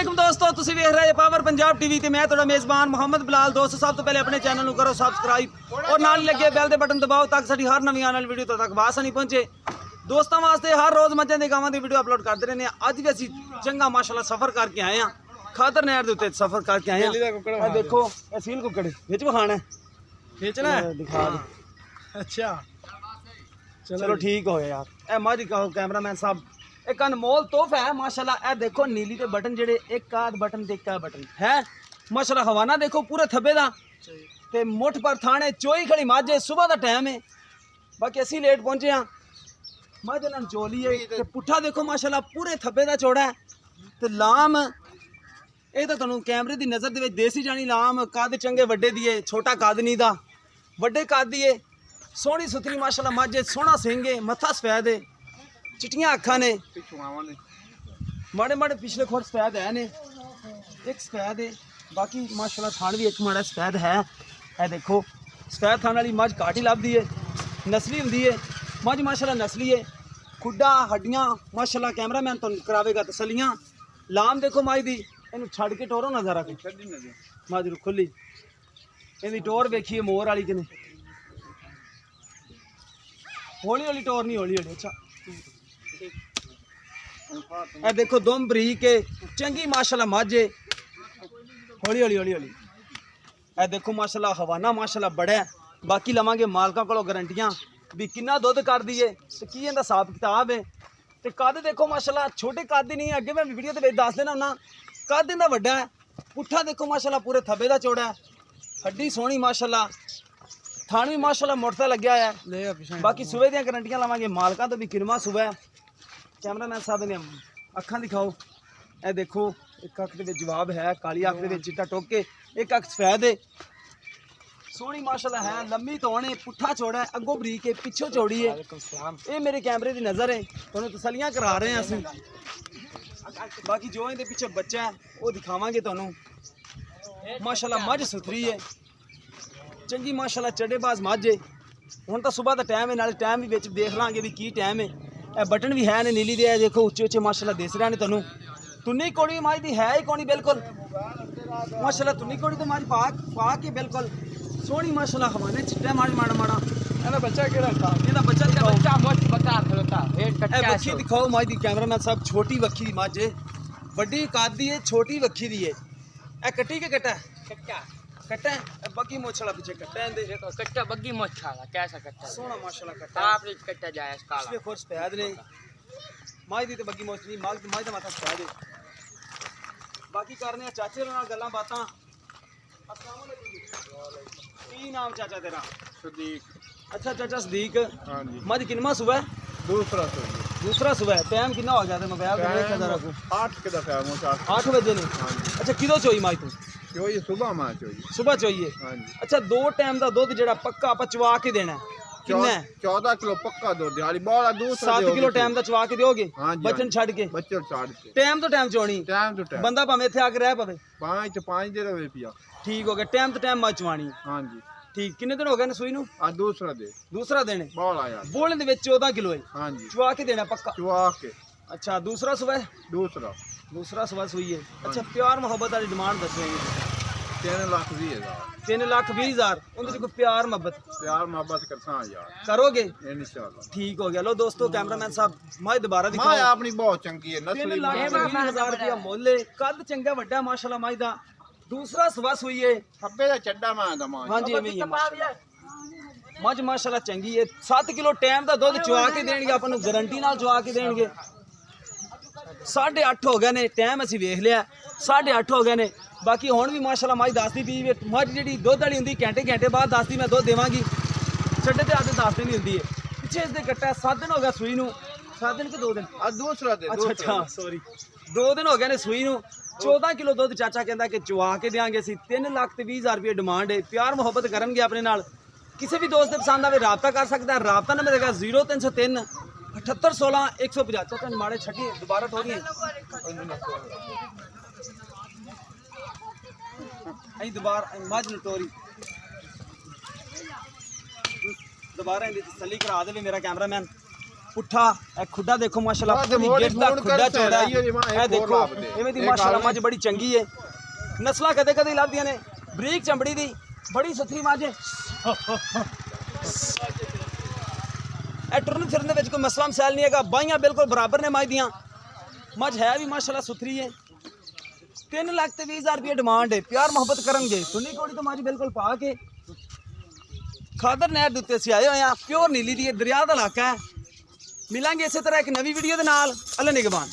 वालेकुम दोस्तों, तुसीं वेख रहे पावर पंजाब टीवी ते मैं तुहाडा मेज़बान मोहम्मद बिलाल। दोस्तों सब तो पहले अपने चैनल नूं करो सबसक्राइब और नाल लगे बैल दे बटन दबाओ ताकि साडी हर नवीं आने वाली वीडियो तुहाडे तक आसानी पहुंचे। दोस्तों वास्ते हर रोज़ मੱਝਾਂ ਦੇ ਗਾਵਾਂ ਦੀ वीडियो अपलोड करते रहने। अज भी असीं चंगा माशाअल्लाह सफ़र करके आए हैं, खादर नहर दे उत्ते सफ़र करके आए हैं। देखो असील कुकड़ विच विखाना खींचना दिखा दे। अच्छा चलो ठीक हो यार। ए मੱਝ कहो कैमरामैन साहब, एक अनमोल तोहफा है माशाल्लाह। ए देखो नीली के बटन जेडे एक आध बटन ते एक बटन है माशाल्लाह। हवाना देखो पूरे थब्बे दा ते मुठ पर थाने चोई खड़ी मੱਝ है। सुबह का टाइम है, बाकी असी लेट पहुंचे हाँ। मੱਝ नाल चोली है ते पुट्ठा देखो माशाल्लाह पूरे थब्बे दा चौड़ा है ते लाम ये तो तुहानूं कैमरे की नज़र दे विच देसी जानी लाम कद चंगे वड्डे दी है, छोटा कद नहीं दा वड्डे कद दी है। सोहनी सुथरी माशाल्लाह मੱਝ है, सोहना सिंह है, मत्था सफेद है, चिट्टियां अखां ने, माड़े माड़े पिछले खोर सफेद है ने, एक सफेद है। बाकी माशाल्लाह थान भी एक माड़ा सफेद है। ए देखो सफेद थान वाली मੱਝ घाट ही लभदी है, नस्ली हुंदी है मੱਝ माशाल्लाह नस्ली है। खुड्डा हड्डियां माशाल्लाह कैमरामैन तो करावेगा तसलियां। लाम देखो मੱਝ दी, इनू छड़ के टोरो नजर आ मੱਝ नूं खुली इहदी टोर वेखिए मोर वाली कि नहीं। हौली हौली टोर नहीं, हौली हौली। अच्छा ए देखो दुम बरीक है, चंगी माशाल्लाह मੱਝ है, हौली हौली हौली हौली। ए देखो माशाल्लाह हवाना माशाल्लाह बड़ा है। बाकी लवांगे मालकां कोलों गारंटियां भी किन्ना दुध कर दी है ते की इहदा हिसाब किताब है। ते कद देखो माशाल्लाह छोटे कद ही नहीं है, अगे मैं वीडियो दे विच दस देना हुन्ना कद इहदा वड्डा है। पुट्ठा देखो माशाल्लाह पूरे थब्बे दा चौड़ा है, हड्डी सोहनी माशाल्लाह, थान भी माशाल्लाह मोटा लग्या है। बाकी सुबह दी गारंटियां लवांगे मालकां तो भी किरमा सुबह। कैमरामैन साहब ने अखां दिखाओ। ए देखो एक अख दे विच जवाब है, काली अख दे विच चिट्टा टोक के, एक अख सफेद है, सोहनी माशाल्लाह है, लम्मी तौण है, पुट्ठा चौड़ा है, अगों बरीक है, पिछों चौड़ी है। ये मेरे कैमरे की नज़र है, तुहानूं तसलियां करा रहे हैं असीं। बाकी जो इहदे पिछे बच्चा है वो दिखावांगे तुहानूं। माशाल्लाह मੱਝ सुथरी है, चंगी माशाल्लाह चढ़ेबाज मੱਝ है। हुण तां सुबह का टाइम है, नाले टाइम भी विच देख लांगे भी की टाइम है। ए बटन भी है ने नीली दे, देखो उच्चे उच्चे माशाल्लाह दिस रहे हैं तुहानूं। तुन्नी कोड़ी मੱਝ दी है ही कोनी बिल्कुल माशाल्लाह, तुन्नी कोड़ी तो मੱਝ पा के बिल्कुल सोहनी माशाल्लाह। हवाने चिट्टा माड़ा माड़ा माड़ा। ਇਹਦਾ ਬੱਚਾ ਕਿਹੜਾ था? ਇਹਦਾ ਬੱਚਾ ਦਿਖਾਓ, ਬੱਚਾ ਮੁੱਛ ਬਕਾ ਖਲੋਤਾ ਵੇਟ ਕੱਟਿਆ ਇਹ ਵੱਖੀ ਦਿਖਾਓ ਮੱਝ ਦੀ ਕੈਮਰਾਮੈਨ ਸਾਹਿਬ। ਛੋਟੀ ਵੱਖੀ ਦੀ ਮੱਝ ਹੈ, ਵੱਡੀ ਕੱਦ ਦੀ ਹੈ, ਛੋਟੀ ਵੱਖੀ ਦੀ ਹੈ। ਇਹ ਕੱਟੀ ਕੇ ਕੱਟਾ ਕੱਟਾ ਕੱਟਾ ਬੱਗੀ ਮੁੱਛ ਵਾਲਾ ਪਿੱਛੇ ਕੱਟਾ ਇਹਦੇ देखो कट्टा बग्गी मुछ वाला कैसा कट्टा ਸੋਹਣਾ ਮਾਸ਼ਾਅੱਲਾ ਕੱਟਾ। आपने कट्टा जाया काला ਪਿਛਲੇ ਖੁਰ ਸਫੈਦ ਨੇ ਮੱਝ ਦੀ ਤੇ ਬੱਗੀ ਮੁੱਛ ਨਹੀਂ, ਮੱਝ ਦਾ ਮਾਥਾ ਸਫੈਦ ਹੈ। ਬਾਕੀ ਕਰਨੇ ਆ ਚਾਚੇ ਨਾਲ ਗੱਲਾਂ ਬਾਤਾਂ। अस्सलाम वालेकुम। ਕੀ ਨਾਮ ਚਾਚਾ ਤੇਰਾ? सदीक। अच्छा चाचा सदीक, हाँ जी। मੱਝ किनवा सुबह? दूसरा तो दूसरा सुबह। टाइम कितना हो गया था? मोबाइल पे देख जरा को 8 के दफा मुझे 8 बजे ने। हाँ जी। अच्छा किलो चोई मੱਝ तू? क्यों ये सुबह में चाहिए? सुबह चोईए। हाँ जी। अच्छा दो टाइम का दुध जेड़ा पक्का आप चवा के देना है कितना है? 14 किलो पक्का दूध दिहाड़ी बड़ा दूसरा 7 किलो टाइम का चवा के दोगे? हाँ जी। बचन छड़ के बच्चे छाड़ के टाइम तो time Choni time to time बंदा भावें इत्थे आके रह पवे। 5 तो 5 दे रहे पिया। ठीक हो गया, टाइम तो टाइम मੱਝ चवानी। हाँ जी। ठीक कितने दिन हो गए ने सूई नू? आ दूसरा दे दूसरा देने बड़ा यार। बोलने दे विच 14 किलो है, हाँ जी। चवा के देना पक्का। चुआ के अच्छा दूसरा सुबह? दूसरा सुबह सुई है। अच्छा प्यार मोहब्बत वाली डिमांड दसो। 3,20,000 3,20,000 उनके कोई प्यार मोहब्बत प्यार मोहब्बत करता यार करोगे? इंशाल्लाह। ठीक हो गया। लो दोस्तों कैमरामैन साहब मੱਝ दोबारा मां दिखाओ। अपनी बहुत चंगी है, नस्ली 3,20,000 रुपया मुੱਲ है, कद चंगा वड्डा माशाल्लाह मੱਝ दा। दूसरा सुबह सुई है। खब्बे दा चड्डा मां दा मां। हाँ जी अभी मੱਝ माशाल्लाह चंगी है। 7 किलो टाइम का दुध चवा के देंगे, आपको गारंटी नाल चवा के देंगे। 8:30 हो गए ने, टाइम असीं वेख लिया 8:30 हो गए ने। बाकी हुण भी माशाल्लाह मੱਝ दसदी पी मੱਝ जी दुध वाली होंगी घंटे घंटे बाद दसदी मैं दुध देवांगी, छड्डे ते आदे 10 दिन ही होंगी है। पिछे इसके कट्टा 7 दिन हो गया सूई नूं। 7 दिन कि 2 दिन? दूसरा दे। अच्छा सॉरी 2 दिन हो गए ने सूई नूं। 14 किलो दुध चाचा कहता कि चवा के देंगे असीं। 3,20,000 रुपये डिमांड है। प्यार मुहब्बत करनगे अपने नाल। किसी भी दोस्त पसंद आवे राबता कर सकता है। राबता नंबर देगा 0303 7816 150। चाचा माड़े छठी दोबारा थोड़ी दोबारा मੱਝ नटोरी दोबारा इनकी तसली करा दे मेरा कैमरामैन। ਪੁੱਠਾ ਇਹ ਖੁੱਡਾ ਦੇਖੋ ਮਾਸ਼ਾਅੱਲਾ ਆਹ ਤੇ ਪੂਰੀ ਮੋੜੀ ਗਿੱਟ ਦਾ ਫੋਨ ਖੁੱਡਾ ਕਰ ਚੌੜਾ ਸਹੀ ਹੈ ਜੀ, ਮਾਂ, ਇਹ ਇੱਕ ਦੇਖੋ ਹੋਰ ਲੱਭ ਦੇ। ਇਵੇਂ ਦੀ ਇੱਕ ਮਾਸ਼ਾਅੱਲਾ ਗੱਲ ਮੱਝ ਬੜੀ ਚੰਗੀ ਹੈ ਨਸਲਾਂ ਕਦੇ ਕਦੇ ਲੱਭਦੀਆਂ ਨੇ ਬਰੀਕ ਚਮੜੀ ਦੀ ਬੜੀ ਸੁਥਰੀ ਮੱਝ ਹੈ ਇਹ ਟੁਰਨ ਫਿਰਨ ਦੇ ਵਿੱਚ ਕੋਈ ਮਸਲਾ ਮਸਾਇਲ ਨਹੀਂ ਹੈਗਾ ਬਾਈਆਂ ਬਿਲਕੁਲ ਬਰਾਬਰ ਨੇ ਮੱਝ ਦੀਆਂ ਮੱਝ ਹੈ ਵੀ ਮਾਸ਼ਾਅੱਲਾ ਸੁਥਰੀ ਹੈ 3,20,000 ਰੁਪਏ ਡਿਮਾਂਡ ਹੈ ਪਿਆਰ ਮੁਹੱਬਤ ਕਰਨਗੇ ਸੁਣੀ ਕੋੜੀ ਤੋਂ ਮੱਝ ਬਿਲਕੁਲ ਪਾ ਕੇ ਖਾਦਰ ਨਹਿਰ ਦੇ ਉੱਤੇ ਅਸੀਂ ਆਏ ਹੋਏ ਆ ਪਿਓਰ ਨੀਲੀ ਦੀ ਇਹ ਦਰਿਆ ਦਾ ਇਲਾਕਾ ਹੈ ਮਿਲਾਂਗੇ ਇਸੇ ਤਰ੍ਹਾਂ ਇੱਕ ਨਵੀਂ ਵੀਡੀਓ ਦੇ ਨਾਲ ਅੱਲਾ ਨਿਗਹਬਾਨ